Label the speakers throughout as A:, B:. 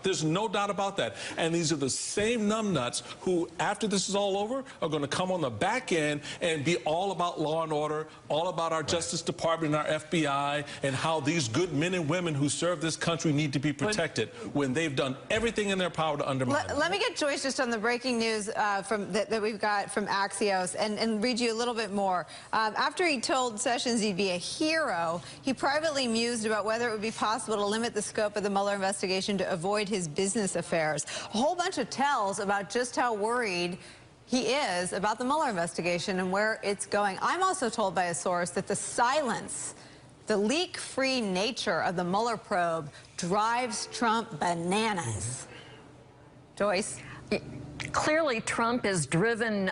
A: There's no doubt about that. And these are the same numbnuts who, after this is all over, are going to come on the back end and be all about law and order, all about our Justice Department and our FBI, and how these good men and women who serve this country need to be protected when they've done everything in their power to undermine it.
B: Let me get Joyce just on the breaking news that we've got from Axios and read you a little bit more. After he told Sessions he'd be a hero, he privately mused about whether it would be possible to limit the scope of the Mueller investigation to avoid his business affairs. A whole bunch of tells about just how worried he is about the Mueller investigation and where it's going. I'm also told by a source that the silence, the leak-free nature of the Mueller probe drives Trump bananas. Joyce?
C: Clearly, Trump is driven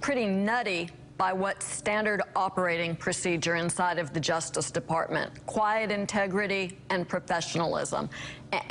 C: pretty nutty by what's standard operating procedure inside of the Justice Department: quiet integrity and professionalism.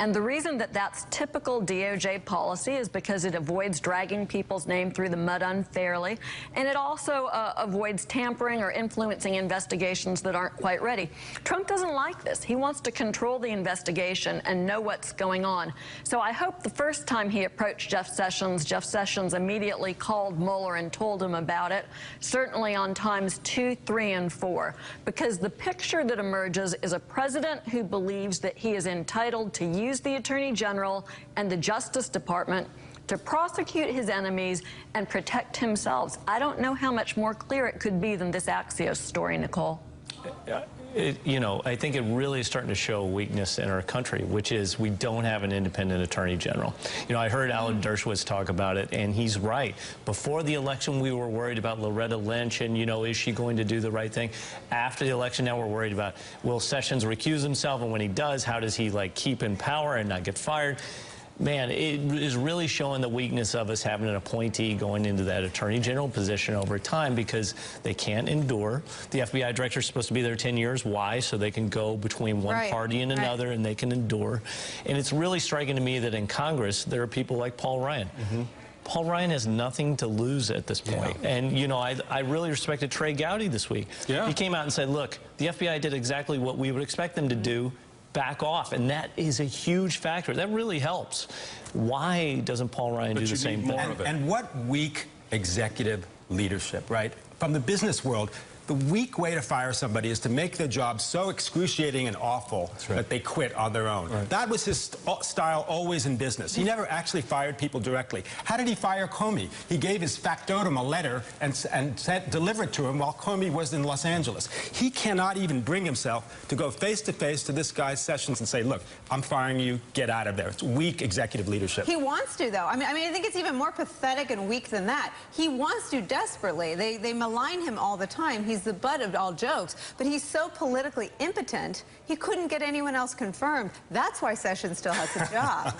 C: And the reason that that's typical DOJ policy is because it avoids dragging people's name through the mud unfairly, and it also avoids tampering or influencing investigations that aren't quite ready. Trump doesn't like this. He wants to control the investigation and know what's going on. So I hope the first time he approached Jeff Sessions immediately called Mueller and told him about it, certainly on times 2, 3, and 4, because the picture that emerges is a president who believes that he is entitled to use the Attorney General and the Justice Department to prosecute his enemies and protect himself. I don't know how much more clear it could be than this Axios story, Nicole.
D: You know, I think it really is starting to show a weakness in our country, which is we don't have an independent attorney general. You know, I heard Alan Dershowitz talk about it, and he's right. Before the election, we were worried about Loretta Lynch and, you know, is she going to do the right thing? After the election, now we're worried about, will Sessions recuse himself? And when he does, how does he, like, keep in power and not get fired? Man, it is really showing the weakness of us having an appointee going into that attorney general position over time, because they can't endure. The FBI director is supposed to be there 10 years. Why? So they can go between one party and another, and they can endure. And it's really striking to me that in Congress, there are people like Paul Ryan. Paul Ryan has nothing to lose at this point. And, you know, I really respected Trey Gowdy this week. He came out and said, look, the FBI did exactly what we would expect them to do. Back off, and that is a huge factor. That really helps. Why doesn't Paul Ryan do the same thing?
E: And what weak executive leadership, right? From the business world, the weak way to fire somebody is to make their job so excruciating and awful that they quit on their own. That was his style always in business. He never actually fired people directly. How did he fire Comey? He gave his factotum a letter and delivered it to him while Comey was in Los Angeles. He cannot even bring himself to go face-to-face to this guy Sessions and say, look, I'm firing you, get out of there. It's weak executive leadership.
B: He wants to, though. I mean, I think it's even more pathetic and weak than that. He wants to desperately. They malign him all the time. He's the butt of all jokes, but he's so politically impotent, he couldn't get anyone else confirmed. That's why Sessions still has a job.